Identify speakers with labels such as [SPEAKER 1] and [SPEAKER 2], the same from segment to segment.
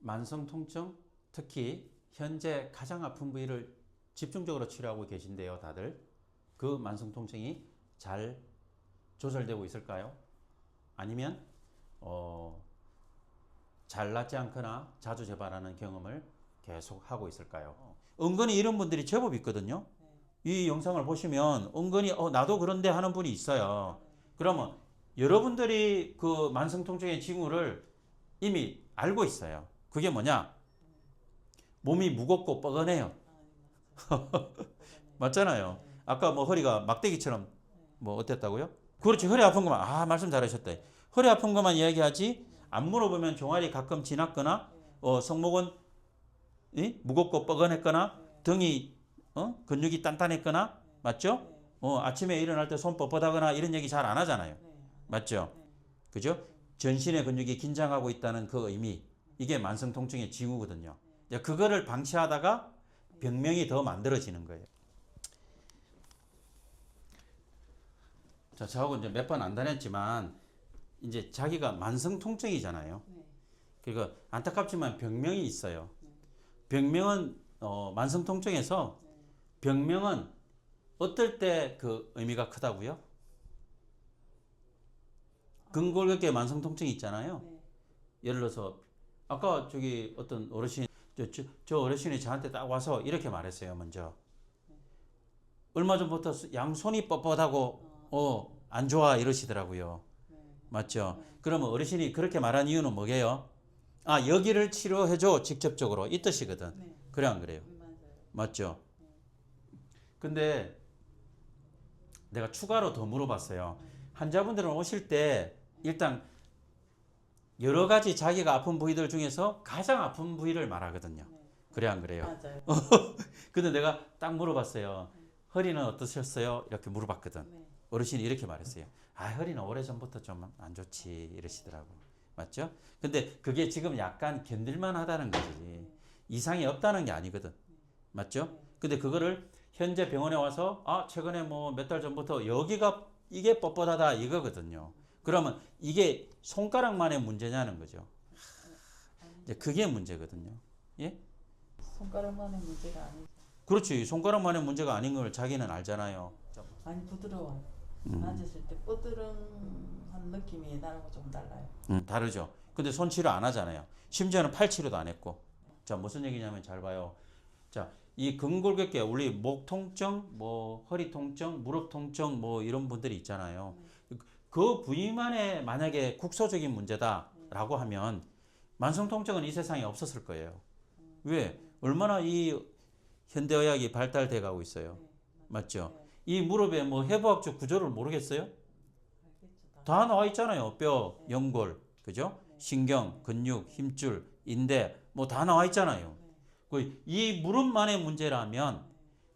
[SPEAKER 1] 만성 통증, 특히 현재 가장 아픈 부위를 집중적으로 치료하고 계신데요, 다들. 그 만성 통증이 잘 조절되고 있을까요? 아니면 잘 낫지 않거나 자주 재발하는 경험을 계속 하고 있을까요? 은근히 이런 분들이 제법 있거든요. 이 영상을 보시면 은근히 나도 그런데 하는 분이 있어요. 그러면 여러분들이 그 만성 통증의 징후를 이미 알고 있어요. 그게 뭐냐? 몸이 무겁고 뻐근해요. 맞잖아요. 아까 뭐 허리가 막대기처럼 뭐 어땠다고요? 그렇지. 허리 아픈 것만. 말씀 잘하셨다. 허리 아픈 것만 이야기하지 안 물어보면 종아리 가끔 지났거나 성목은 무겁고 뻐근했거나 등이 근육이 단단했거나 맞죠? 아침에 일어날 때 손 뻣뻣하거나 이런 얘기 잘 안 하잖아요. 맞죠? 그죠? 전신의 근육이 긴장하고 있다는 그 의미. 이게 만성 통증의 징후거든요. 그거를 방치하다가 병명이 더 만들어지는 거예요. 자, 저하고 이제 몇 번 안 다녔지만 이제 자기가 만성 통증이잖아요. 그러니까 안타깝지만 병명이 있어요. 병명은 만성 통증에서 병명은 어떨 때 그 의미가 크다고요? 근골격계 만성 통증이 있잖아요. 예를 들어서 아까 저기 어떤 어르신 저 어르신이 저한테 딱 와서 이렇게 말했어요. 먼저 얼마 전부터 양손이 뻣뻣하고 안 좋아 이러시더라고요. 맞죠? 그러면 어르신이 그렇게 말한 이유는 뭐게요? 여기를 치료해줘 직접적으로 이 뜻이거든. 그래 안 그래요? 맞죠? 근데 내가 추가로 더 물어봤어요. 환자분들은 오실 때 일단 여러 가지 자기가 아픈 부위들 중에서 가장 아픈 부위를 말하거든요. 그래 안 그래요?
[SPEAKER 2] 맞아요.
[SPEAKER 1] 근데 내가 딱 물어봤어요. 허리는 어떠셨어요? 이렇게 물어봤거든. 어르신이 이렇게 말했어요. 허리는 오래전부터 좀 안 좋지 이러시더라고. 맞죠? 근데 그게 지금 약간 견딜만 하다는 거지. 이상이 없다는 게 아니거든. 맞죠? 근데 그거를 현재 병원에 와서 최근에 뭐 몇 달 전부터 여기가 이게 뻣뻣하다 이거거든요. 그러면 이게 손가락만의 문제냐는 거죠. 이제 그게 문제거든요. 예?
[SPEAKER 2] 손가락만의 문제가 아니죠.
[SPEAKER 1] 그렇지. 손가락만의 문제가 아닌 걸 자기는 알잖아요.
[SPEAKER 2] 많이 부드러워요. 만졌을 때 뽀드름한 느낌이 나랑은 좀 달라요.
[SPEAKER 1] 다르죠. 근데 손 치료 안 하잖아요. 심지어는 팔 치료도 안 했고. 자, 무슨 얘기냐면 잘 봐요. 자, 이 근골격계 우리 목 통증, 뭐 허리 통증, 무릎 통증 뭐 이런 분들이 있잖아요. 그 부위만에 만약에 국소적인 문제다라고 하면 만성 통증은 이 세상에 없었을 거예요. 왜? 얼마나 이 현대의학이 발달돼 가고 있어요. 맞죠? 이 무릎의 뭐 해부학적 구조를 모르겠어요? 다 나와 있잖아요. 뼈, 연골, 그죠? 신경, 근육, 힘줄, 인대, 뭐 다 나와 있잖아요. 이 무릎만의 문제라면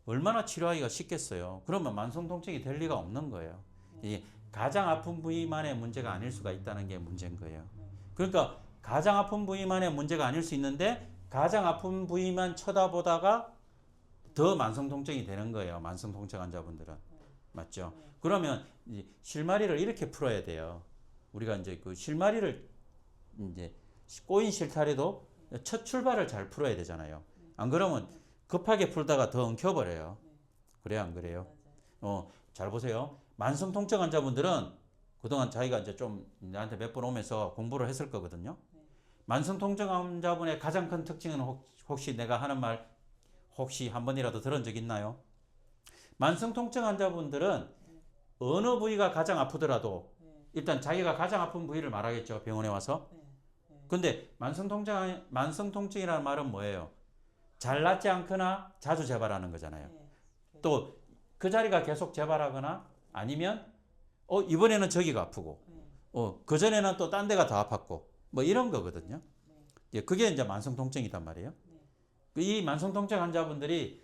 [SPEAKER 1] 얼마나 치료하기가 쉽겠어요. 그러면 만성 통증이 될 리가 없는 거예요. 이 가장 아픈 부위만의 문제가 아닐 수가 있다는 게 문제인 거예요. 그러니까 가장 아픈 부위만의 문제가 아닐 수 있는데 가장 아픈 부위만 쳐다보다가 더 만성 통증이 되는 거예요. 만성 통증 환자분들은. 맞죠? 그러면 이제 실마리를 이렇게 풀어야 돼요. 우리가 이제 그 실마리를 이제 꼬인 실타래도 첫 출발을 잘 풀어야 되잖아요. 안 그러면 급하게 풀다가 더 엉켜버려요. 그래요, 안 그래요? 잘 보세요. 만성 통증 환자분들은 그동안 자기가 이제 좀 나한테 몇 번 오면서 공부를 했을 거거든요. 만성 통증 환자분의 가장 큰 특징은 혹시 내가 하는 말 혹시 한 번이라도 들은 적 있나요? 만성 통증 환자분들은 어느 부위가 가장 아프더라도 일단 자기가 가장 아픈 부위를 말하겠죠. 병원에 와서. 근데 만성 통증이라는 말은 뭐예요? 잘 낫지 않거나 자주 재발하는 거잖아요. 또 그 자리가 계속 재발하거나 아니면 이번에는 저기가 아프고 그전에는 또 딴 데가 더 아팠고 뭐 이런 거거든요. 그게 이제 만성 통증이단 말이에요. 이 만성 통증 환자분들이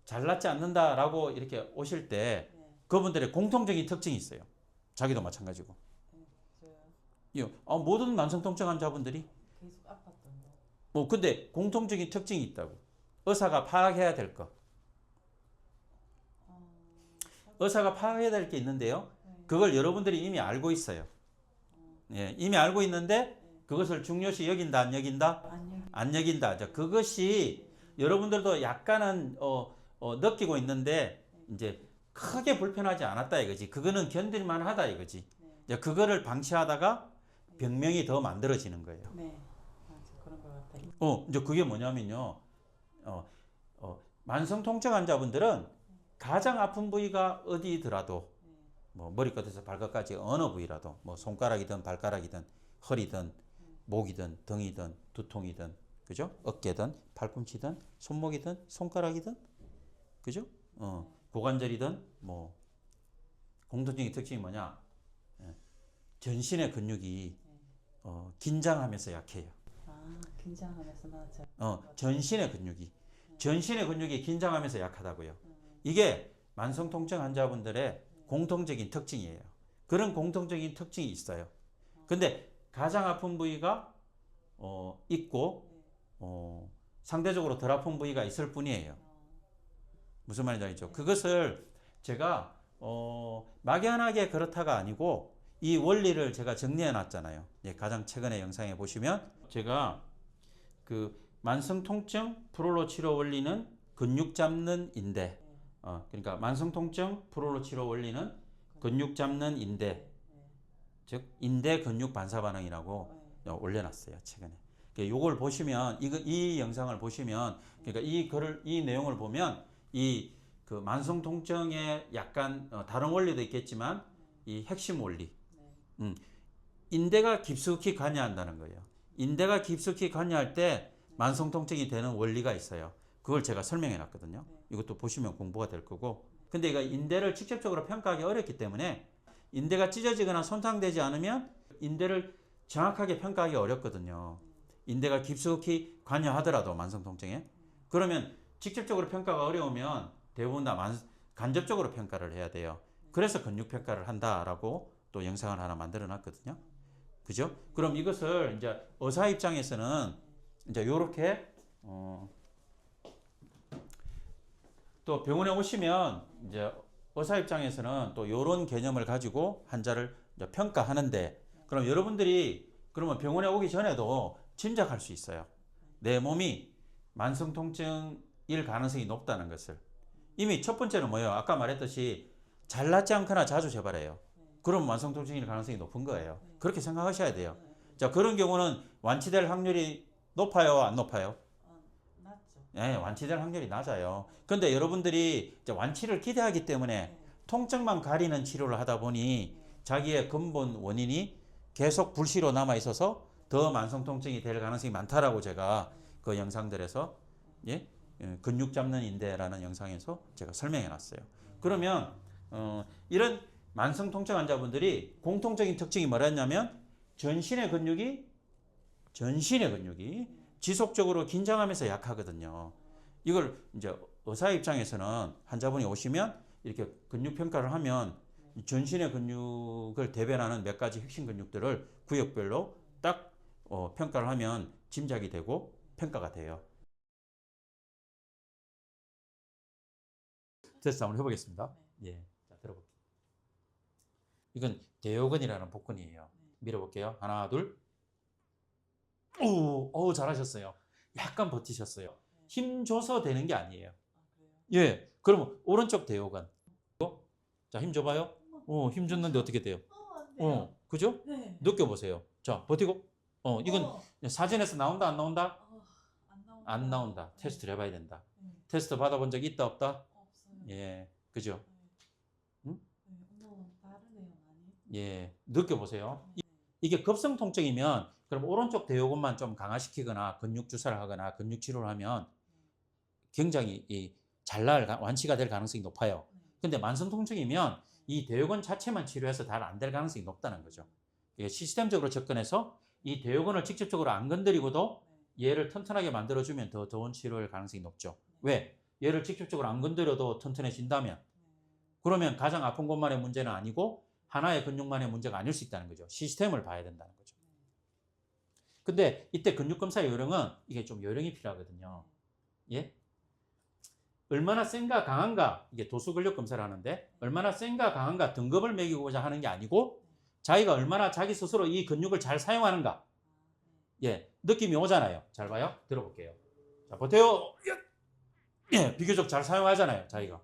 [SPEAKER 1] 잘 낫지 않는다라고 이렇게 오실 때 그분들의 공통적인 특징이 있어요. 자기도 마찬가지고. 모든 만성 통증 환자분들이
[SPEAKER 2] 계속 아팠던 거.
[SPEAKER 1] 근데 공통적인 특징이 있다고. 의사가 파악해야 될 거. 의사가 파악해야 될 게 있는데요. 그걸 여러분들이 이미 알고 있어요. 예, 이미 알고 있는데 그것을 중요시 여긴다, 안 여긴다?
[SPEAKER 2] 아니요.
[SPEAKER 1] 안 여긴다. 자, 그것이 여러분들도 약간은 느끼고 있는데 이제 크게 불편하지 않았다 이거지. 그거는 견딜만 하다 이거지.
[SPEAKER 2] 네.
[SPEAKER 1] 이제 그거를 방치하다가 병명이 더 만들어지는 거예요.
[SPEAKER 2] 네. 맞아. 그런 것 같아요.
[SPEAKER 1] 이제 그게 뭐냐면요. 만성 통증 환자분들은 가장 아픈 부위가 어디더라도 뭐 머리끝에서 발끝까지 어느 부위라도 뭐 손가락이든 발가락이든 허리든 목이든 등이든 두통이든 그죠? 어깨든 팔꿈치든 손목이든 손가락이든 그죠? 고관절이든 뭐 공통적인 특징이 뭐냐? 전신의 근육이 긴장하면서 약해요.
[SPEAKER 2] 아, 긴장하면서 맞아.
[SPEAKER 1] 전신의 근육이 긴장하면서 약하다고요. 이게 만성 통증 환자분들의 공통적인 특징이에요. 그런 공통적인 특징이 있어요. 근데 가장 아픈 부위가 있고 상대적으로 덜 아픈 부위가 있을 뿐이에요. 무슨 말인지 알죠? 그것을 제가 막연하게 그렇다가 아니고 이 원리를 제가 정리해 놨잖아요. 예, 가장 최근에 영상에 보시면 제가 그 만성 통증 프롤로 치료 원리는 근육 잡는 인대. 그러니까 만성 통증 프롤로 치료 원리는 근육 잡는 인대. 즉 인대 근육 반사 반응이라고 올려놨어요 최근에. 요걸 보시면 이 영상을 보시면 그러니까 이 내용을 보면 이 그 만성 통증의 약간 다른 원리도 있겠지만 이 핵심 원리. 인대가 깊숙이 관여한다는 거예요. 인대가 깊숙이 관여할 때 만성 통증이 되는 원리가 있어요. 그걸 제가 설명해 놨거든요. 이것도 보시면 공부가 될 거고. 근데 이거 인대를 직접적으로 평가하기 어렵기 때문에 인대가 찢어지거나 손상되지 않으면 인대를 정확하게 평가하기 어렵거든요. 인대가 깊숙이 관여하더라도 만성 통증에. 그러면 직접적으로 평가가 어려우면 대부분 다 간접적으로 평가를 해야 돼요. 그래서 근육 평가를 한다라고 또 영상을 하나 만들어 놨거든요. 그죠? 그럼 이것을 이제 의사 입장에서는 이제 요렇게 또 병원에 오시면 이제 의사 입장에서는 또 요런 개념을 가지고 환자를 이제 평가하는데 그럼 여러분들이 그러면 병원에 오기 전에도 짐작할 수 있어요. 내 몸이 만성 통증일 가능성이 높다는 것을. 이미 첫 번째는 뭐예요? 아까 말했듯이 잘 낫지 않거나 자주 재발해요. 그럼 만성 통증일 가능성이 높은 거예요. 그렇게 생각하셔야 돼요. 자, 그런 경우는 완치될 확률이 높아요, 안 높아요?
[SPEAKER 2] 낮죠.
[SPEAKER 1] 네, 완치될 확률이 낮아요. 근데 여러분들이 이제 완치를 기대하기 때문에 통증만 가리는 치료를 하다 보니 자기의 근본 원인이 계속 불씨로 남아 있어서 더 만성 통증이 될 가능성이 많다라고 제가 그 영상들에서 근육 잡는 인대라는 영상에서 제가 설명해 놨어요. 그러면 이런 만성 통증 환자분들이 공통적인 특징이 뭐랬냐면 전신의 근육이 지속적으로 긴장하면서 약하거든요. 이걸 이제 의사 입장에서는 환자분이 오시면 이렇게 근육 평가를 하면 전신의 근육을 대변하는 몇 가지 핵심 근육들을 구역별로 딱 평가를 하면 짐작이 되고 평가가 돼요. 테스트 한번 해보겠습니다. 예, 자 들어볼게요. 이건 대요근이라는 복근이에요. 밀어볼게요. 하나, 둘. 오, 잘하셨어요. 약간 버티셨어요. 힘 줘서 되는 게 아니에요. 예, 그러면 오른쪽 대요근. 자, 힘 줘봐요. 힘 줬는데 어떻게 돼요?
[SPEAKER 2] 안 돼요.
[SPEAKER 1] 그죠?
[SPEAKER 2] 네.
[SPEAKER 1] 느껴보세요. 자, 버티고. 이건 사진에서 나온다, 안 나온다?
[SPEAKER 2] 안 나온다.
[SPEAKER 1] 안 나온다. 테스트를 해봐야 된다.
[SPEAKER 2] 네.
[SPEAKER 1] 테스트 받아본 적 있다, 없다?
[SPEAKER 2] 없어요.
[SPEAKER 1] 예, 그죠? 응?
[SPEAKER 2] 다르네요, 많이.
[SPEAKER 1] 예, 느껴보세요. 이게 급성 통증이면 그럼 오른쪽 대요근만 좀 강화시키거나 근육 주사를 하거나 근육 치료를 하면 굉장히 완치가 될 가능성이 높아요. 근데 만성 통증이면 이 대요근 자체만 치료해서 잘 안 될 가능성이 높다는 거죠. 이게 시스템적으로 접근해서 이 대요근을 직접적으로 안 건드리고도 얘를 튼튼하게 만들어주면 더 좋은 치료일 가능성이 높죠. 왜? 얘를 직접적으로 안 건드려도 튼튼해진다면 그러면 가장 아픈 곳만의 문제는 아니고 하나의 근육만의 문제가 아닐 수 있다는 거죠. 시스템을 봐야 된다는 거죠. 근데 이때 근육검사 요령은 이게 좀 요령이 필요하거든요. 예? 얼마나 센가 강한가 이게 도수근력 검사를 하는데 얼마나 센가 강한가 등급을 매기고자 하는 게 아니고 자기가 얼마나 자기 스스로 이 근육을 잘 사용하는가 예, 느낌이 오잖아요. 잘 봐요. 들어볼게요. 자, 버텨요. 예, 비교적 잘 사용하잖아요. 자기가.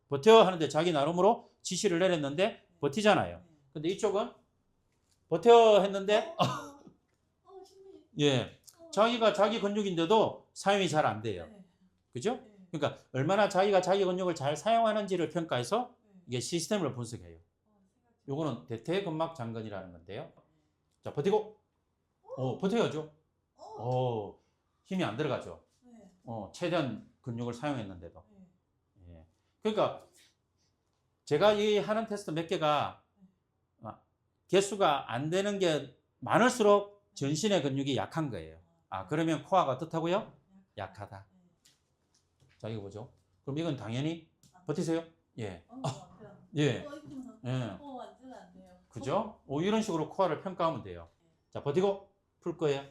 [SPEAKER 1] 버텨 하는데 자기 나름으로 지시를 내렸는데 버티잖아요. 근데 이쪽은 버텨 했는데 예, 자기가 자기 근육인데도 사용이 잘 안 돼요. 그죠? 그러니까 얼마나 자기가 자기 근육을 잘 사용하는지를 평가해서 이게 시스템을 분석해요. 요거는 대퇴근막 장근이라는 건데요. 자, 버티고. 버텨야죠. 힘이 안 들어가죠. 최대한 근육을 사용했는데도. 예. 그러니까 제가 이 하는 테스트 몇 개가 개수가 안 되는 게 많을수록 전신의 근육이 약한 거예요. 그러면 코어가 어떻다고요? 약하다. 자, 이거 보죠. 그럼 이건 당연히 버티세요. 예. 예. 예.
[SPEAKER 2] 완전 안 돼요.
[SPEAKER 1] 그죠? 이런 식으로 코어를 평가하면 돼요. 자, 버티고 풀 거예요.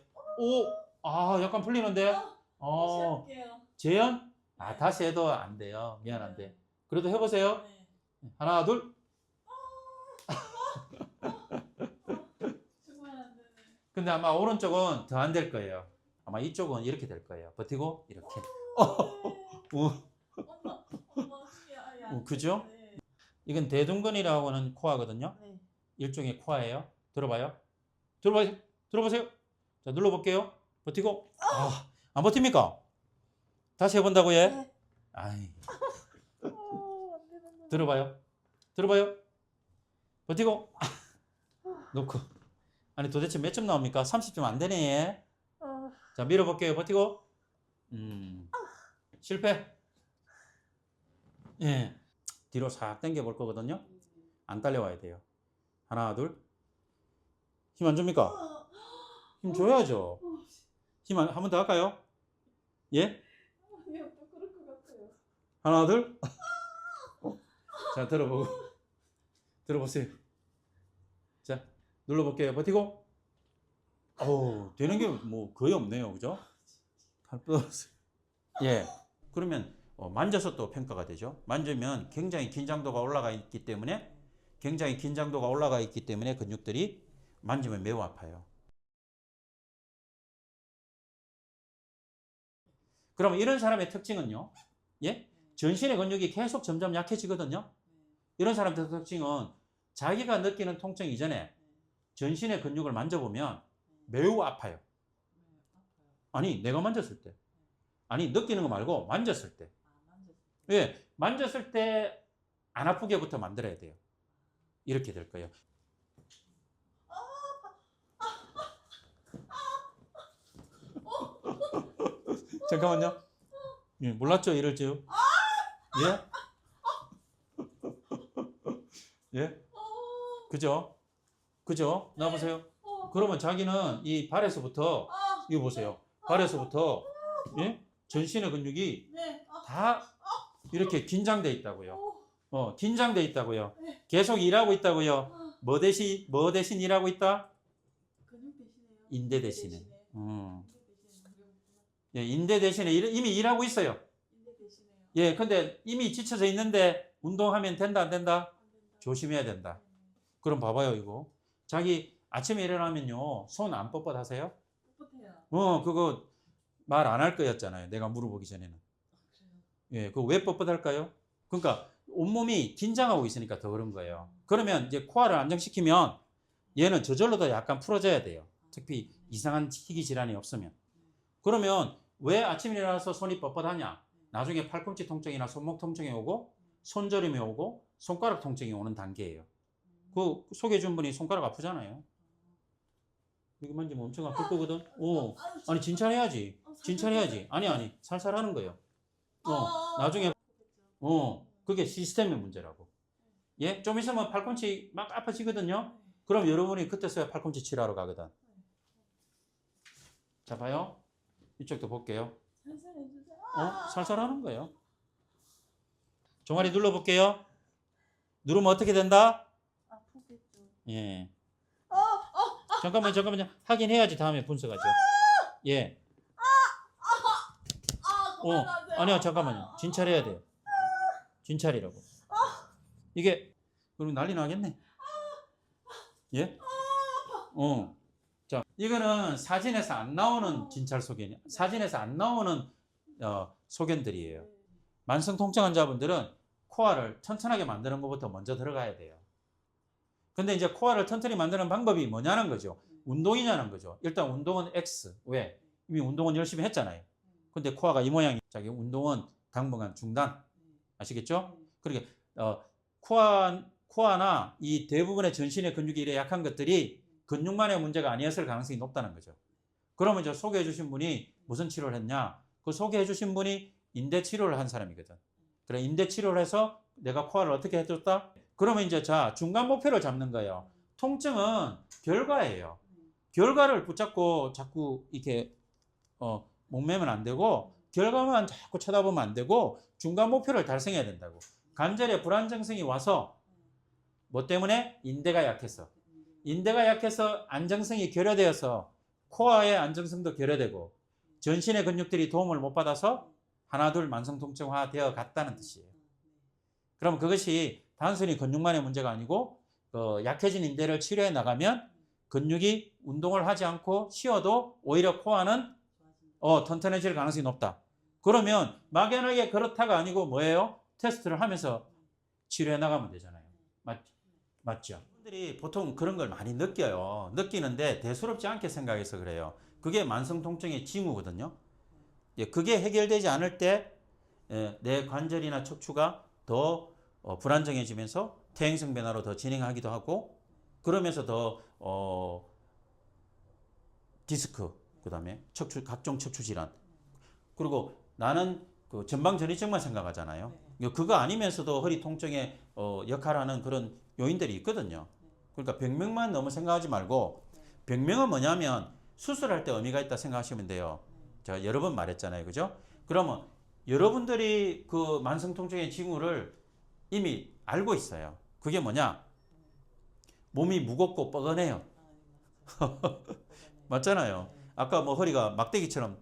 [SPEAKER 1] 약간 풀리는데.
[SPEAKER 2] 할게요.
[SPEAKER 1] 재현? 다시 해도 안 돼요. 미안한데. 그래도 해보세요. 하나, 둘.
[SPEAKER 2] 정말 안 되네.
[SPEAKER 1] 근데 아마 오른쪽은 더 안 될 거예요. 아마 이쪽은 이렇게 될 거예요. 버티고 이렇게.
[SPEAKER 2] 엄마 힘이
[SPEAKER 1] 그죠? 이건 대둔근이라고 하는 코어거든요. 일종의 코어예요. 들어봐요. 들어보세요. 자, 눌러볼게요. 버티고. 안 버팁니까? 다시 해본다고 해?
[SPEAKER 2] 네.
[SPEAKER 1] 아이. 들어봐요. 버티고. 놓고. 아니 도대체 몇 점 나옵니까? 30점 안 되네. 자, 밀어볼게요. 버티고. 실패. 예. 뒤로 싹 당겨 볼 거거든요. 안 딸려와야 돼요. 하나, 둘. 힘 안 줍니까? 힘 줘야죠. 힘 한 번 더 할까요? 예?
[SPEAKER 2] 아니요, 또 그럴 것 같아요.
[SPEAKER 1] 하나, 둘. 자, 들어보세요. 자, 눌러볼게요. 버티고. 되는 게 뭐 거의 없네요. 그죠? 팔 뻗었어요. 예. 그러면 만져서 또 평가가 되죠. 만지면 굉장히 긴장도가 올라가 있기 때문에 근육들이 만지면 매우 아파요. 그럼 이런 사람의 특징은요. 예? 전신의 근육이 계속 점점 약해지거든요. 이런 사람들의 특징은 자기가 느끼는 통증 이전에 전신의 근육을 만져보면 매우 아파요. 아니, 내가 만졌을 때. 아니, 느끼는 거 말고 만졌을 때. 예, 만졌을 때 안 아프게부터 만들어야 돼요. 이렇게 될 거예요. 잠깐만요. 예, 몰랐죠? 이럴 줄. 예? 예? 그죠? 나와보세요. 그러면 자기는 이 발에서부터, 이거 보세요. 발에서부터, 예? 전신의 근육이 다 이렇게 긴장돼 있다고요. 긴장돼 있다고요. 계속 일하고 있다고요. 뭐 대신 일하고 있다?
[SPEAKER 2] 근육 대신에요.
[SPEAKER 1] 인대 대신에. 예, 인대 대신에 이미 일하고 있어요.
[SPEAKER 2] 인대 대신에요.
[SPEAKER 1] 예, 근데 이미 지쳐져 있는데 운동하면 된다, 안 된다? 조심해야 된다. 그럼 봐봐요, 이거. 자기 아침에 일어나면요, 손 안 뻣뻣하세요?
[SPEAKER 2] 뻣뻣해요.
[SPEAKER 1] 그거 말 안 할 거였잖아요. 내가 물어보기 전에는. 예, 그거 왜 뻣뻣할까요? 그러니까 온몸이 긴장하고 있으니까 더 그런 거예요. 그러면 이제 코어를 안정시키면 얘는 저절로 더 약간 풀어져야 돼요. 특히 이상한 희귀 질환이 없으면. 그러면 왜 아침에 일어나서 손이 뻣뻣하냐? 나중에 팔꿈치 통증이나 손목 통증이 오고 손저림이 오고 손가락 통증이 오는 단계예요. 그 소개해 준 분이 손가락 아프잖아요. 이거 만지면 엄청 아플 거거든. 아니 진찰해야지. 아니 살살 하는 거예요. 나중에 그게 시스템의 문제라고. 예? 좀 있으면 팔꿈치 막 아파지거든요. 그럼 여러분이 그때서야 팔꿈치 치료하러 가거든. 자, 봐요. 이쪽도 볼게요.
[SPEAKER 2] 살살 해주세요.
[SPEAKER 1] 살살 하는 거예요. 종아리 눌러볼게요. 누르면 어떻게 된다?
[SPEAKER 2] 아프겠죠.
[SPEAKER 1] 예. 잠깐만요. 하긴 해야지 다음에 분석하죠. 예.
[SPEAKER 2] 그만하세요.
[SPEAKER 1] 아니요, 잠깐만요. 진찰해야 돼요. 진찰이라고. 이게, 그럼 난리 나겠네. 예? 자, 이거는 사진에서 안 나오는 진찰 소견, 사진에서 안 나오는 소견들이에요. 만성 통증 환자분들은 코어를 튼튼하게 만드는 것부터 먼저 들어가야 돼요. 근데 이제 코어를 튼튼히 만드는 방법이 뭐냐는 거죠. 운동이냐는 거죠. 일단 운동은 X. 왜? 이미 운동은 열심히 했잖아요. 근데 코어가 이 모양이 자기 운동은 당분간 중단. 아시겠죠? 그러니까 코어나 이 대부분의 전신의 근육이 이래 약한 것들이 근육만의 문제가 아니었을 가능성이 높다는 거죠. 그러면 저 소개해 주신 분이 무슨 치료를 했냐? 그 소개해 주신 분이 인대 치료를 한 사람이거든. 그래, 인대 치료를 해서 내가 코어를 어떻게 해줬다? 그러면 이제 자, 중간 목표를 잡는 거예요. 통증은 결과예요. 결과를 붙잡고 자꾸 이렇게 목매면 안 되고 결과만 자꾸 쳐다보면 안 되고 중간 목표를 달성해야 된다고. 관절에 불안정성이 와서 뭐 때문에? 인대가 약해서. 인대가 약해서 안정성이 결여되어서 코어의 안정성도 결여되고 전신의 근육들이 도움을 못 받아서 하나둘 만성통증화 되어 갔다는 뜻이에요. 그럼 그것이 단순히 근육만의 문제가 아니고 약해진 인대를 치료해 나가면 근육이 운동을 하지 않고 쉬어도 오히려 코어는 튼튼해질 가능성이 높다. 그러면 막연하게 그렇다가 아니고 뭐예요? 테스트를 하면서 치료해 나가면 되잖아요. 맞죠? 분들이 보통 그런 걸 많이 느껴요. 느끼는데 대수롭지 않게 생각해서 그래요. 그게 만성 통증의 징후거든요. 그게 해결되지 않을 때 내 관절이나 척추가 더 불안정해지면서 퇴행성 변화로 더 진행하기도 하고 그러면서 더 디스크, 그다음에 각종 척추 질환. 그리고 나는 그 전방 전이증만 생각하잖아요. 그거 아니면서도 허리 통증의 역할하는 그런 요인들이 있거든요. 그러니까 병명만 너무 생각하지 말고 병명은 뭐냐면 수술할 때 의미가 있다 생각하시면 돼요. 제가 여러 번 말했잖아요. 그죠? 그러면 여러분들이 그 만성 통증의 징후를 이미 알고 있어요. 그게 뭐냐? 몸이 무겁고 뻐근해요. 맞잖아요. 아까 뭐 허리가 막대기처럼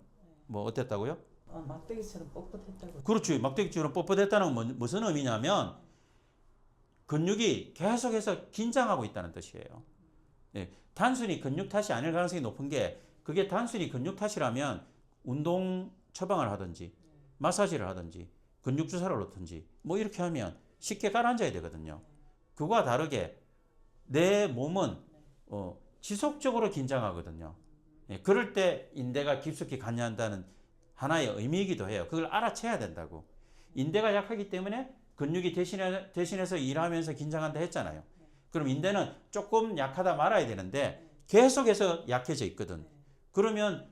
[SPEAKER 1] 뭐 어땠다고요?
[SPEAKER 2] 막대기처럼 뻣뻣했다고.
[SPEAKER 1] 그렇지. 막대기처럼 뻣뻣했다는 건 무슨 의미냐면 근육이 계속해서 긴장하고 있다는 뜻이에요. 예, 단순히 근육 탓이 아닐 가능성이 높은 게 그게 단순히 근육 탓이라면 운동 처방을 하든지 마사지를 하든지 근육 주사를 놓든지 뭐 이렇게 하면 쉽게 가라앉아야 되거든요. 그거와 다르게 내 몸은 지속적으로 긴장하거든요. 예, 그럴 때 인대가 깊숙이 관여한다는 하나의 의미이기도 해요. 그걸 알아채야 된다고. 인대가 약하기 때문에 근육이 대신해서 일하면서 긴장한다 했잖아요. 그럼 인대는 조금 약하다 말아야 되는데 계속해서 약해져 있거든. 그러면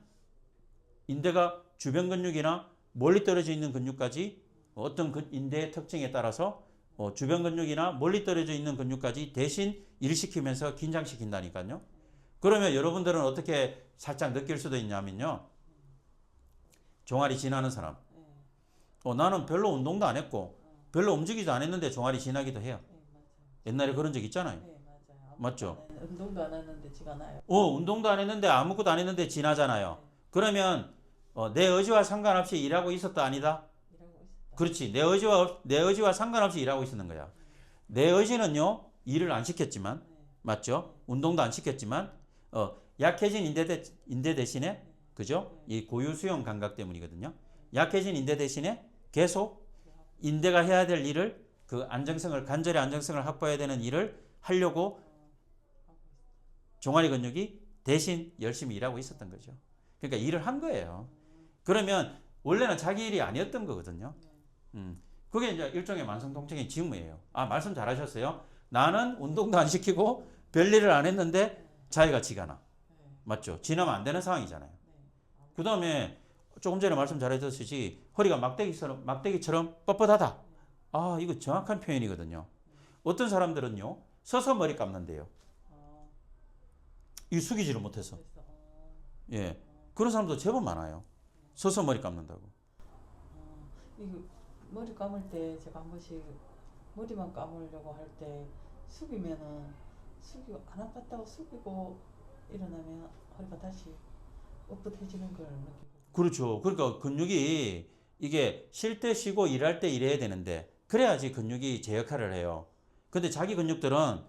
[SPEAKER 1] 인대가 주변 근육이나 멀리 떨어져 있는 근육까지 어떤 인대의 특징에 따라서 주변 근육이나 멀리 떨어져 있는 근육까지 대신 일시키면서 긴장시킨다니까요. 그러면 여러분들은 어떻게 살짝 느낄 수도 있냐면요. 종아리 지나는 사람. 나는 별로 운동도 안 했고 별로 움직이지도 안 했는데 종아리 지나기도 해요. 옛날에 그런 적 있잖아요. 맞죠?
[SPEAKER 2] 운동도 안 했는데 지가 나요.
[SPEAKER 1] 운동도 안 했는데 아무것도 안 했는데 지나잖아요. 그러면 내 의지와 상관없이 일하고 있었다 아니다? 그렇지. 내 의지와 상관없이 일하고 있었는 거야. 내 의지는요. 일을 안 시켰지만 맞죠? 운동도 안 시켰지만 약해진 인대 대신에 그죠? 이 고유 수용 감각 때문이거든요. 약해진 인대 대신에 계속 인대가 해야 될 일을 그 안정성을 관절의 안정성을 확보해야 되는 일을 하려고 종아리 근육이 대신 열심히 일하고 있었던 거죠. 그러니까 일을 한 거예요. 그러면 원래는 자기 일이 아니었던 거거든요. 그게 이제 일종의 만성통증의 징후예요. 말씀 잘하셨어요. 나는 운동도 안 시키고 별일을 안 했는데 자기가 지가 나. 맞죠? 지나면 안 되는 상황이잖아요. 그 다음에 조금 전에 말씀 잘해주시지 허리가 막대기처럼 뻣뻣하다. 이거 정확한 표현이거든요. 어떤 사람들은요 서서 머리 감는데요. 이 숙이지를 못해서. 예, 그런 사람도 제법 많아요. 서서 머리 감는다고.
[SPEAKER 2] 이거 머리 감을 때 제가 한 번씩 머리만 감으려고 할 때 숙이면은 숙이고 안 아팠다고 숙이고 일어나면 허리가 다시 뻣뻣해지는 걸 느끼고.
[SPEAKER 1] 그렇죠. 그러니까 근육이 이게 쉴 때 쉬고 일할 때 일해야 되는데 그래야지 근육이 제 역할을 해요. 근데 자기 근육들은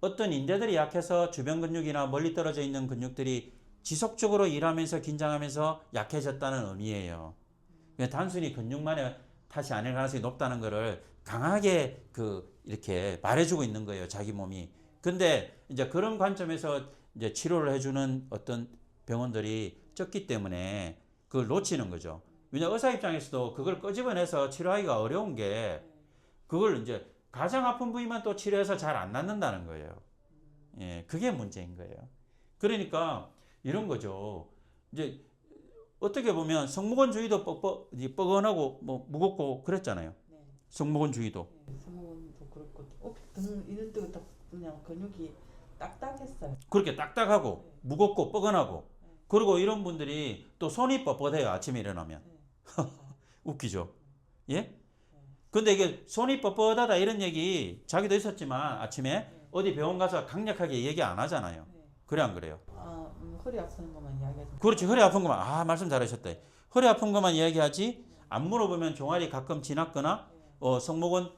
[SPEAKER 1] 어떤 인대들이 약해서 주변 근육이나 멀리 떨어져 있는 근육들이 지속적으로 일하면서 긴장하면서 약해졌다는 의미예요. 그냥 단순히 근육만의 탓이 아닐 가능성이 높다는 것을 강하게 이렇게 말해주고 있는 거예요. 자기 몸이. 근데 이제 그런 관점에서 이제 치료를 해주는 어떤 병원들이 적기 때문에 그걸 놓치는 거죠. 왜냐 의사 입장에서도 그걸 끄집어내서 치료하기가 어려운 게 그걸 이제 가장 아픈 부위만 또 치료해서 잘 안 낫는다는 거예요. 예, 그게 문제인 거예요. 그러니까 이런 거죠. 이제 어떻게 보면 승모근주의도 뻐근하고 뭐 무겁고 그랬잖아요.
[SPEAKER 2] 네.
[SPEAKER 1] 승모근주의도.
[SPEAKER 2] 네. 승모근도 그렇고 등 이런 데가 딱 그냥 근육이 딱딱했어요.
[SPEAKER 1] 그렇게 딱딱하고
[SPEAKER 2] 네.
[SPEAKER 1] 무겁고 뻐근하고
[SPEAKER 2] 네.
[SPEAKER 1] 그리고 이런 분들이 또 손이 뻣뻣해요. 아침에 일어나면.
[SPEAKER 2] 네.
[SPEAKER 1] 웃기죠. 예?
[SPEAKER 2] 네.
[SPEAKER 1] 근데 이게 손이 뻣뻣하다 이런 얘기 자기도 있었지만 아침에
[SPEAKER 2] 네.
[SPEAKER 1] 어디 병원 가서 강력하게 얘기 안 하잖아요.
[SPEAKER 2] 네.
[SPEAKER 1] 그래 안 그래요?
[SPEAKER 2] 허리 아프는 것만 이야기하지.
[SPEAKER 1] 그렇지. 허리 아픈 것만. 아, 말씀 잘하셨다. 허리 아픈 것만 이야기하지. 안 물어보면 종아리 가끔 지났거나 승모근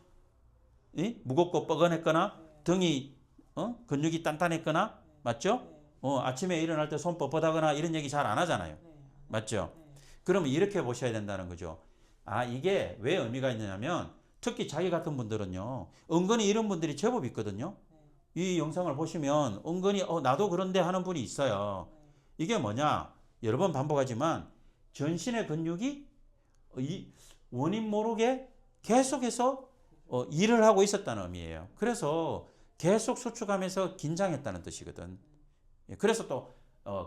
[SPEAKER 1] 무겁고 뻐근했거나
[SPEAKER 2] 네.
[SPEAKER 1] 등이 근육이 단단했거나
[SPEAKER 2] 네.
[SPEAKER 1] 맞죠?
[SPEAKER 2] 네.
[SPEAKER 1] 아침에 일어날 때 손 뻣뻣하거나 이런 얘기 잘 안 하잖아요.
[SPEAKER 2] 네.
[SPEAKER 1] 맞죠?
[SPEAKER 2] 네.
[SPEAKER 1] 그러면 이렇게 보셔야 된다는 거죠. 아, 이게 왜 의미가 있느냐면 특히 자기 같은 분들은요. 은근히 이런 분들이 제법 있거든요.
[SPEAKER 2] 네.
[SPEAKER 1] 이 영상을 보시면 은근히 나도 그런데 하는 분이 있어요. 이게 뭐냐? 여러 번 반복하지만 전신의 근육이 이 원인 모르게 계속해서 일을 하고 있었다는 의미예요. 그래서 계속 수축하면서 긴장했다는 뜻이거든. 예, 그래서 또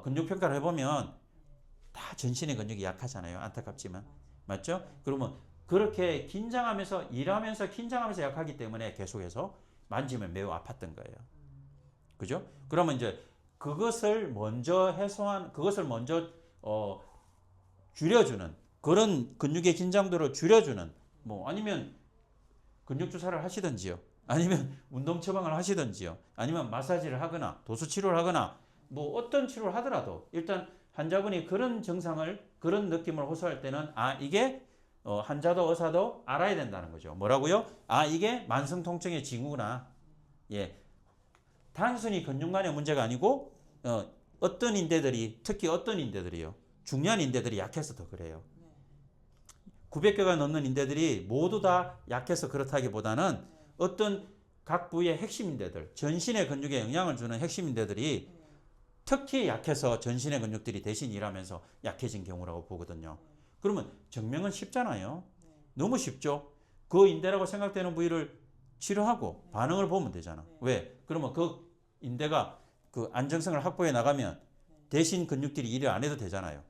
[SPEAKER 1] 근육 평가를 해보면 다 전신의 근육이 약하잖아요. 안타깝지만. 맞죠? 그러면 그렇게 긴장하면서 일하면서 긴장하면서 약하기 때문에 계속해서 만지면 매우 아팠던 거예요. 그죠? 그러면 이제 그것을 먼저 그것을 먼저 줄여주는 그런 근육의 긴장도를 줄여주는 뭐 아니면 근육 주사를 하시든지요. 아니면 운동 처방을 하시든지요. 아니면 마사지를 하거나 도수 치료를 하거나 뭐 어떤 치료를 하더라도 일단 환자분이 그런 증상을 그런 느낌을 호소할 때는 이게 환자도 의사도 알아야 된다는 거죠. 뭐라고요? 이게 만성 통증의 징후구나. 예. 단순히 근육만의 문제가 아니고 어떤 인대들이 특히 어떤 인대들이요. 중요한 인대들이 약해서 더 그래요. 900개가 넘는 인대들이 모두 다 약해서 그렇다기보다는 어떤 각 부위의 핵심 인대들, 전신의 근육에 영향을 주는 핵심 인대들이 특히 약해서 전신의 근육들이 대신 일하면서 약해진 경우라고 보거든요. 그러면 증명은 쉽잖아요. 너무 쉽죠. 그 인대라고 생각되는 부위를 치료하고 반응을 보면 되잖아. 왜? 그러면 그 인대가 그 안정성을 확보해 나가면 대신 근육들이 일을 안 해도 되잖아요.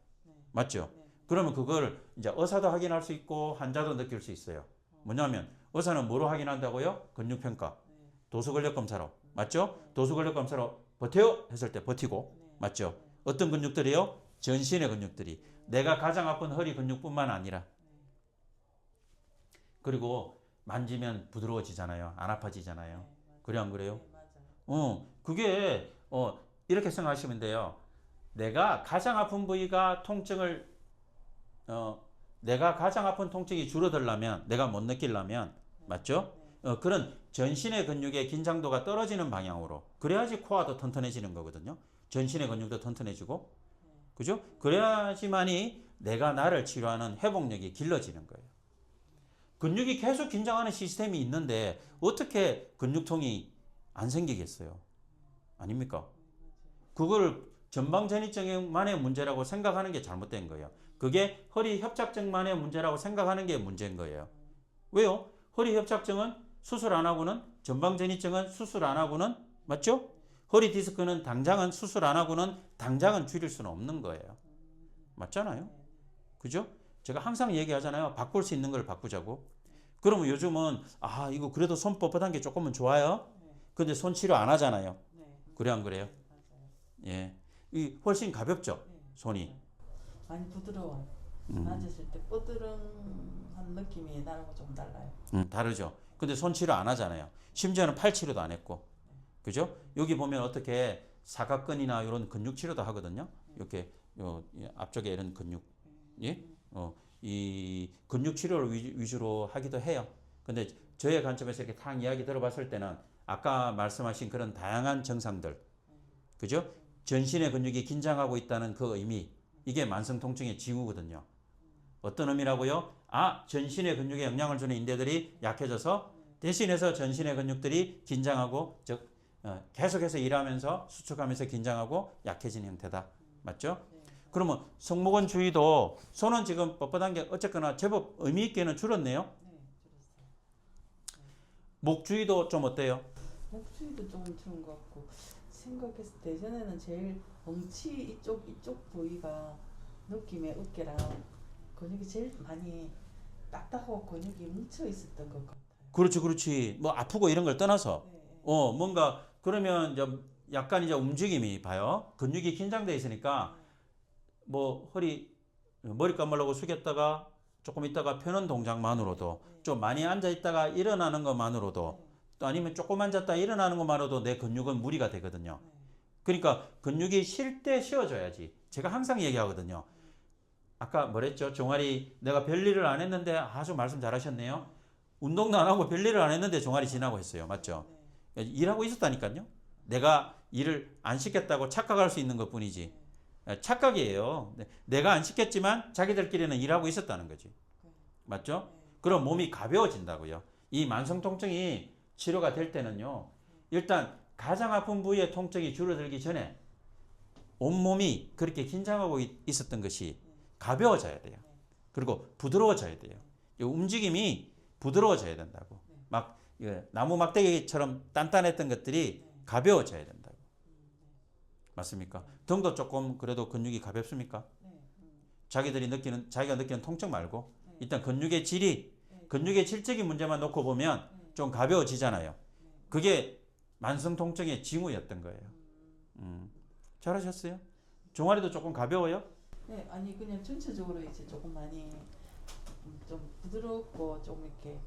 [SPEAKER 1] 맞죠? 그러면 그걸 이제 의사도 확인할 수 있고 환자도 느낄 수 있어요. 뭐냐면 의사는 뭐로 확인한다고요? 근육평가. 도수근력 검사로. 맞죠? 도수근력 검사로 버텨요? 했을 때 버티고. 맞죠? 어떤 근육들이요? 전신의 근육들이. 내가 가장 아픈 허리 근육뿐만 아니라. 그리고 만지면 부드러워지잖아요. 안 아파지잖아요. 그래 안 그래요? 그게 이렇게 생각하시면 돼요. 내가 가장 아픈 부위가 내가 가장 아픈 통증이 줄어들려면 내가 못 느끼려면 맞죠? 그런 전신의 근육의 긴장도가 떨어지는 방향으로 그래야지 코어도 튼튼해지는 거거든요. 전신의 근육도 튼튼해지고 그죠? 그래야지만이 내가 나를 치료하는 회복력이 길러지는 거예요. 근육이 계속 긴장하는 시스템이 있는데 어떻게 근육통이 안 생기겠어요? 아닙니까? 그걸 전방전이증만의 문제라고 생각하는 게 잘못된 거예요. 그게 허리 협착증만의 문제라고 생각하는 게 문제인 거예요. 왜요? 허리 협착증은 수술 안 하고는 전방전이증은 수술 안 하고는 맞죠? 허리 디스크는 당장은 수술 안 하고는 당장은 줄일 수는 없는 거예요. 맞잖아요? 그죠? 제가 항상 얘기하잖아요. 바꿀 수 있는 걸 바꾸자고. 그러면 요즘은 이거 그래도 손 뻣뻣한 게 조금은 좋아요. 근데 손 치료 안 하잖아요. 그래 안 그래요? 예. 이 훨씬 가볍죠. 손이.
[SPEAKER 2] 많이 부드러워요. 만졌을 때 뽀드렁한 느낌이 나랑 좀 달라요.
[SPEAKER 1] 다르죠. 근데 손 치료 안 하잖아요. 심지어는 팔 치료도 안 했고. 그죠? 여기 보면 어떻게 사각근이나 이런 근육 치료도 하거든요. 이렇게 앞쪽에 이런 근육. 예? 이 근육 치료를 위주로 하기도 해요. 근데 저의 관점에서 이렇게 탁 이야기 들어봤을 때는 아까 말씀하신 그런 다양한 증상들, 그죠? 전신의 근육이 긴장하고 있다는 그 의미, 이게 만성 통증의 징후거든요. 어떤 의미라고요? 아, 전신의 근육에 영향을 주는 인대들이 약해져서 대신해서 전신의 근육들이 긴장하고, 즉 계속해서 일하면서 수축하면서 긴장하고 약해지는 형태다. 맞죠? 그러면 승모근 주위도 손은 지금 뻣뻣한 게 어쨌거나 제법 의미 있게는 줄었네요.
[SPEAKER 2] 네, 줄었어요.
[SPEAKER 1] 목 주위도 좀 어때요?
[SPEAKER 2] 목주위도 좀 줄은 것 같고 생각했을 때 예전에는 제일 엉치 이쪽 부위가 느낌의 어깨랑 근육이 제일 많이 딱딱하고 근육이 뭉쳐 있었던 것 같아요.
[SPEAKER 1] 그렇지, 그렇지. 뭐 아프고 이런 걸 떠나서
[SPEAKER 2] 네, 네.
[SPEAKER 1] 뭔가 그러면 이제 약간 이제 움직임이 봐요. 근육이 긴장돼 있으니까 뭐 머리 감으려고 숙였다가 조금 있다가 펴는 동작만으로도 좀 많이 앉아 있다가 일어나는 것만으로도 또 아니면 조금 앉았다 일어나는 것만으로도 내 근육은 무리가 되거든요. 그러니까 근육이 쉴 때 쉬어줘야지. 제가 항상 얘기하거든요. 아까 뭐랬죠? 종아리 내가 별일을 안 했는데 아주 말씀 잘하셨네요. 운동도 안 하고 별일을 안 했는데 종아리 지나고 했어요. 맞죠? 일하고 있었다니까요. 내가 일을 안 시켰다고 착각할 수 있는 것뿐이지. 착각이에요. 내가 안 시켰지만 자기들끼리는 일하고 있었다는 거지. 맞죠? 그럼 몸이 가벼워진다고요. 이 만성 통증이 치료가 될 때는요. 일단 가장 아픈 부위의 통증이 줄어들기 전에 온몸이 그렇게 긴장하고 있었던 것이 가벼워져야 돼요. 그리고 부드러워져야 돼요. 이 움직임이 부드러워져야 된다고. 막 나무 막대기처럼 단단했던 것들이 가벼워져야 된다고. 맞습니까? 등도 조금 그래도 근육이 가볍습니까? 자기가 느끼는 통증 말고 일단 근육의 질적인 문제만 놓고 보면 좀 가벼워지잖아요. 그게 만성 통증의 징후였던 거예요. 잘하셨어요? 종아리도 조금 가벼워요?
[SPEAKER 2] 네, 아니 그냥 전체적으로 이제 조금 많이 좀 부드럽고 좀 이렇게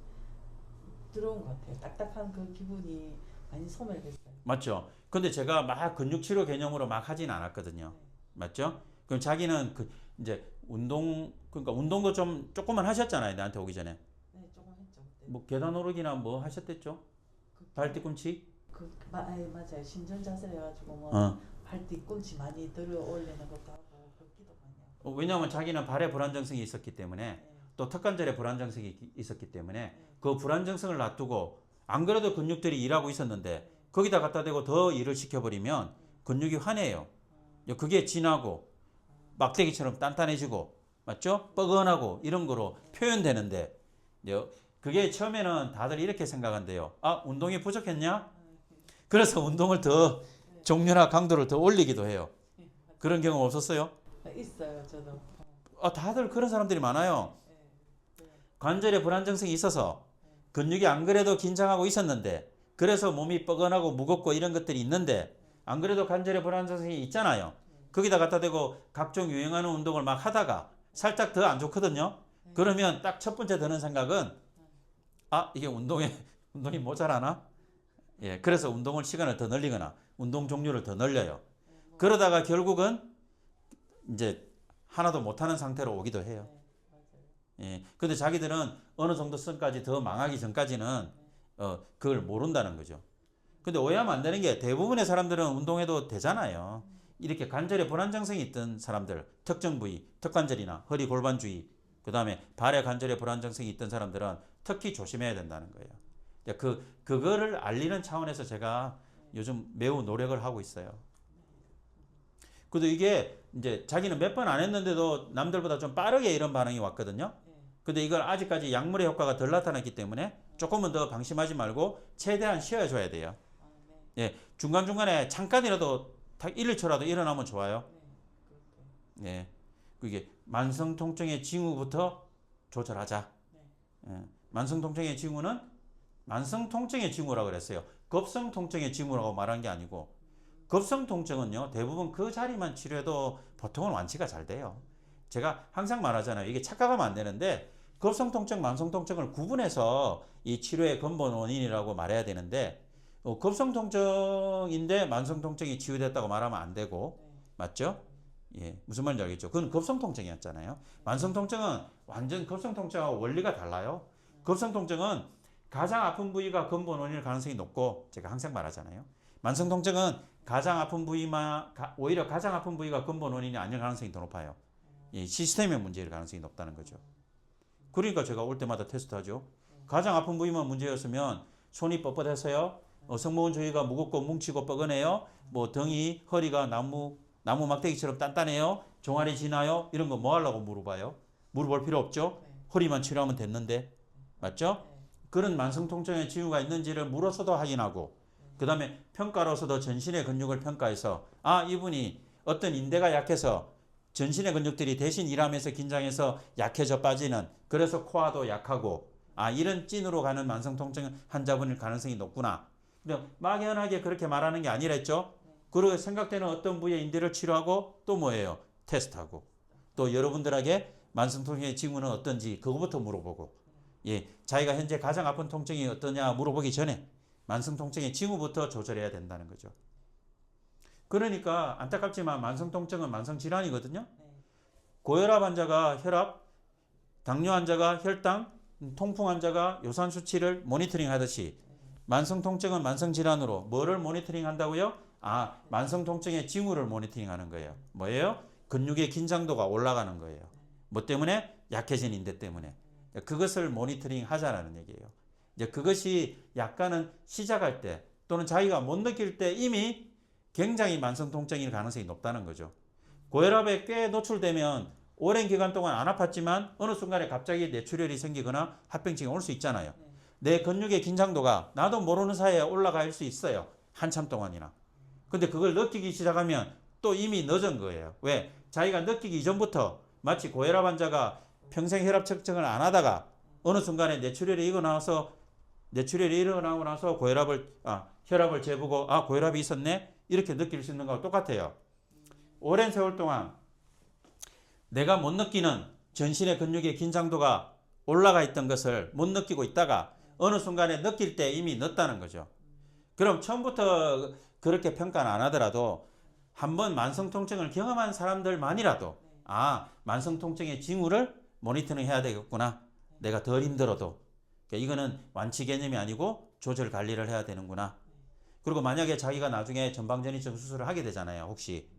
[SPEAKER 2] 부드러운 것 같아요. 딱딱한 그 기분이 많이 소멸됐어요.
[SPEAKER 1] 맞죠? 근데 제가 막 근육 치료 개념으로 막 하진 않았거든요. 맞죠? 그럼 자기는 이제 그러니까 운동도 좀 조금만 하셨잖아요. 나한테 오기 전에.
[SPEAKER 2] 네, 조금 했죠. 그때.
[SPEAKER 1] 뭐 계단 오르기나 뭐 하셨댔죠? 발 뒤꿈치?
[SPEAKER 2] 맞아요. 신전 자세 해가지고 뭐
[SPEAKER 1] 어.
[SPEAKER 2] 발 뒤꿈치 많이 들어 올리는 것도 하고 걷기도 많이 하고.
[SPEAKER 1] 왜냐하면 자기는 발에 불안정성이 있었기 때문에 또 턱관절에 불안정성이 있었기 때문에 그 불안정성을 놔두고 안 그래도 근육들이 일하고 있었는데 거기다 갖다 대고 더 일을 시켜버리면 근육이 화내요. 그게 진하고 막대기처럼 단단해지고 맞죠? 뻐근하고 이런 거로 표현되는데 그게 처음에는 다들 이렇게 생각한대요. 아, 운동이 부족했냐? 그래서 운동을 더 종류나 강도를 더 올리기도 해요. 그런 경험 없었어요?
[SPEAKER 2] 있어요, 저도.
[SPEAKER 1] 다들 그런 사람들이 많아요.
[SPEAKER 2] 네.
[SPEAKER 1] 관절에 불안정성이 있어서 근육이 안 그래도 긴장하고 있었는데 그래서 몸이 뻐근하고 무겁고 이런 것들이 있는데 안 그래도 관절에 불안정성이 있잖아요. 거기다 갖다 대고 각종 유행하는 운동을 막 하다가 살짝 더 안 좋거든요. 그러면 딱 첫 번째 드는 생각은 이게 운동이 모자라나? 예, 그래서 운동을 시간을 더 늘리거나 운동 종류를 더 늘려요. 그러다가 결국은 이제 하나도 못하는 상태로 오기도 해요. 예, 근데 자기들은 어느 정도 선까지 더 망하기 전까지는 그걸 모른다는 거죠. 근데 오해하면 안 되는 게 대부분의 사람들은 운동해도 되잖아요. 이렇게 관절에 불안정성이 있던 사람들, 특정 부위, 턱관절이나 허리 골반 주위, 그 다음에 발의 관절에 불안정성이 있던 사람들은 특히 조심해야 된다는 거예요. 그거를 알리는 차원에서 제가 요즘 매우 노력을 하고 있어요. 그래도 이게 이제 자기는 몇 번 안 했는데도 남들보다 좀 빠르게 이런 반응이 왔거든요. 근데 이걸 아직까지 약물의 효과가 덜 나타났기 때문에 조금은 더 방심하지 말고 최대한 쉬어줘야 돼요. 예, 중간중간에 잠깐이라도 1, 2초라도 일어나면 좋아요. 예, 그게 만성 통증의 징후부터 조절하자. 예, 만성 통증의 징후는 만성 통증의 징후라고 그랬어요. 급성 통증의 징후라고 말한 게 아니고 급성 통증은요 대부분 그 자리만 치료해도 보통은 완치가 잘 돼요. 제가 항상 말하잖아요. 이게 착각하면 안 되는데 급성 통증, 만성 통증을 구분해서 이 치료의 근본 원인이라고 말해야 되는데 급성 통증인데 만성 통증이 치유됐다고 말하면 안 되고 맞죠? 예, 무슨 말인지 알겠죠? 그건 급성 통증이었잖아요. 만성 통증은 완전 급성 통증하고 원리가 달라요. 급성 통증은 가장 아픈 부위가 근본 원인일 가능성이 높고 제가 항상 말하잖아요. 만성 통증은 가장 아픈 부위만 오히려 가장 아픈 부위가 근본 원인이 아닐 가능성이 더 높아요. 이 시스템의 문제일 가능성이 높다는 거죠. 그러니까 제가 올 때마다 테스트하죠. 가장 아픈 부위만 문제였으면 손이 뻣뻣해서요. 승모근 주위가 무겁고 뭉치고 뻐근해요. 뭐 등이 허리가 나무 막대기처럼 단단해요. 종아리 지나요. 이런 거 뭐 하려고 물어봐요? 물어볼 필요 없죠. 허리만 치료하면 됐는데 맞죠? 그런 만성 통증의 징후가 있는지를 물어서도 확인하고 그 다음에 평가로서도 전신의 근육을 평가해서 아 이분이 어떤 인대가 약해서 전신의 근육들이 대신 일하면서 긴장해서 약해져 빠지는 그래서 코아도 약하고 아 이런 찐으로 가는 만성 통증 환자분일 가능성이 높구나. 근데 막연하게 그렇게 말하는 게 아니랬죠. 그리고 생각되는 어떤 부위의 인대를 치료하고 또 뭐예요? 테스트하고 또 여러분들에게 만성 통증의 징후는 어떤지 그거부터 물어보고 예, 자기가 현재 가장 아픈 통증이 어떠냐 물어보기 전에 만성 통증의 징후부터 조절해야 된다는 거죠. 그러니까 안타깝지만 만성 통증은 만성 질환이거든요. 고혈압 환자가 혈압, 당뇨 환자가 혈당, 통풍 환자가 요산 수치를 모니터링 하듯이 만성 통증은 만성 질환으로 뭐를 모니터링 한다고요? 아, 만성 통증의 징후를 모니터링 하는 거예요. 뭐예요? 근육의 긴장도가 올라가는 거예요. 뭐 때문에? 약해진 인대 때문에. 그것을 모니터링 하자라는 얘기예요. 이제 그것이 약간은 시작할 때 또는 자기가 못 느낄 때 이미 굉장히 만성 통증일 가능성이 높다는 거죠. 고혈압에 꽤 노출되면 오랜 기간 동안 안 아팠지만 어느 순간에 갑자기 뇌출혈이 생기거나 합병증이 올 수 있잖아요. 내 근육의 긴장도가 나도 모르는 사이에 올라갈 수 있어요. 한참 동안이나. 근데 그걸 느끼기 시작하면 또 이미 늦은 거예요. 왜? 자기가 느끼기 이전부터 마치 고혈압 환자가 평생 혈압 측정을 안 하다가 어느 순간에 뇌출혈이 일어나고 나서 혈압을 재보고 고혈압이 있었네? 이렇게 느낄 수 있는 거하고 똑같아요. 오랜 세월 동안 내가 못 느끼는 전신의 근육의 긴장도가 올라가 있던 것을 못 느끼고 있다가 어느 순간에 느낄 때 이미 늦다는 거죠. 그럼 처음부터 그렇게 평가는 안 하더라도 한번 만성 통증을 경험한 사람들만이라도 만성 통증의 징후를 모니터링 해야 되겠구나. 내가 덜 힘들어도. 그러니까 이거는 완치 개념이 아니고 조절 관리를 해야 되는구나. 그리고 만약에 자기가 나중에 전방전이증 수술을 하게 되잖아요. 혹시.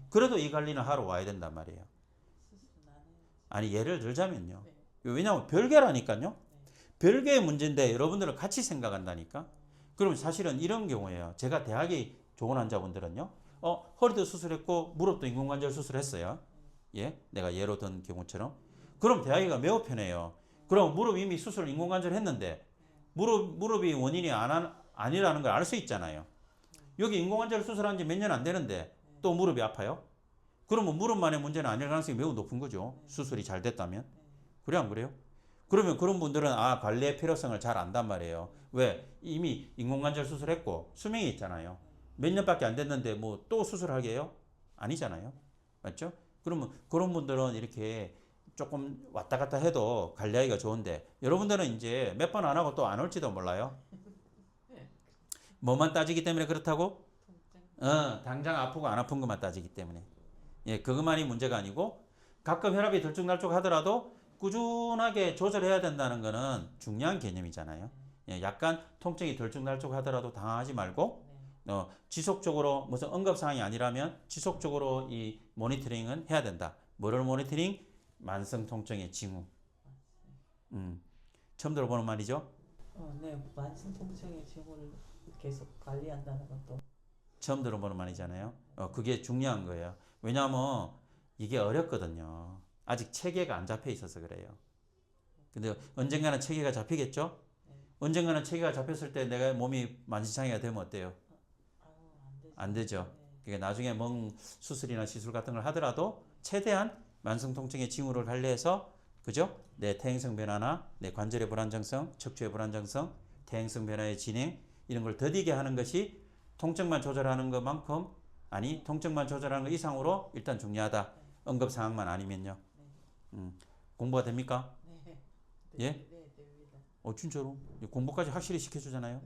[SPEAKER 1] 그래도 이 관리는 하러 와야 된단 말이에요. 아니 예를 들자면요. 왜냐하면 별개라니까요. 별개의 문제인데 여러분들은 같이 생각한다니까. 그러면 사실은 이런 경우예요. 제가 대학이 좋은 환자분들은요. 허리도 수술했고 무릎도 인공관절 수술했어요. 예, 내가 예로 든 경우처럼. 그럼 대학이가 매우 편해요. 그럼 무릎 이미 수술 인공관절 했는데 무릎이 원인이 아니라는 걸 알 수 있잖아요. 여기 인공관절 수술한 지 몇 년 안 되는데 또 무릎이 아파요? 그러면 무릎만의 문제는 아닐 가능성이 매우 높은 거죠. 수술이 잘 됐다면. 그래 안 그래요? 그러면 그런 분들은 관리의 필요성을 잘 안단 말이에요. 왜? 이미 인공관절 수술했고 수명이 있잖아요. 몇 년밖에 안 됐는데 뭐 또 수술하게요? 아니잖아요. 맞죠? 그러면 그런 분들은 이렇게 조금 왔다 갔다 해도 관리하기가 좋은데 여러분들은 이제 몇 번 안 하고 또 안 올지도 몰라요. 뭐만 따지기 때문에 그렇다고? 당장 아프고 안 아픈 것만 따지기 때문에. 예, 그것만이 문제가 아니고 가끔 혈압이 들쭉날쭉 하더라도 꾸준하게 조절해야 된다는 거는 중요한 개념이잖아요. 예, 약간 통증이 들쭉날쭉 하더라도 당황하지 말고 지속적으로 무슨 응급사항이 아니라면 지속적으로 이 모니터링은 해야 된다. 뭐를 모니터링? 만성 통증의 징후. 처음 들어보는 말이죠?
[SPEAKER 2] 네, 만성 통증의 징후를 계속 관리한다는 것도
[SPEAKER 1] 처음 들어보는 말이잖아요. 그게 중요한 거예요. 왜냐하면 이게 어렵거든요. 아직 체계가 안 잡혀 있어서 그래요. 근데 언젠가는 체계가 잡히겠죠? 언젠가는 체계가 잡혔을 때 내가 몸이 만신창이가 되면 어때요? 안 되죠. 그러니까 나중에 수술이나 시술 같은 걸 하더라도 최대한 만성 통증의 징후를 관리해서 그죠? 내 퇴행성 변화나 내 관절의 불안정성, 척추의 불안정성, 퇴행성 변화의 진행 이런 걸 더디게 하는 것이 통증만 조절하는 것만큼 통증만 조절하는 것 이상으로 일단 중요하다. 응급 상황만 아니면요. 공부가 됩니까?
[SPEAKER 2] 네.
[SPEAKER 1] 예?
[SPEAKER 2] 네, 됩니다.
[SPEAKER 1] 진짜로 공부까지 확실히 시켜주잖아요.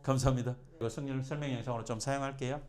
[SPEAKER 1] 감사합니다. 이거 설명 영상으로 좀 사용할게요.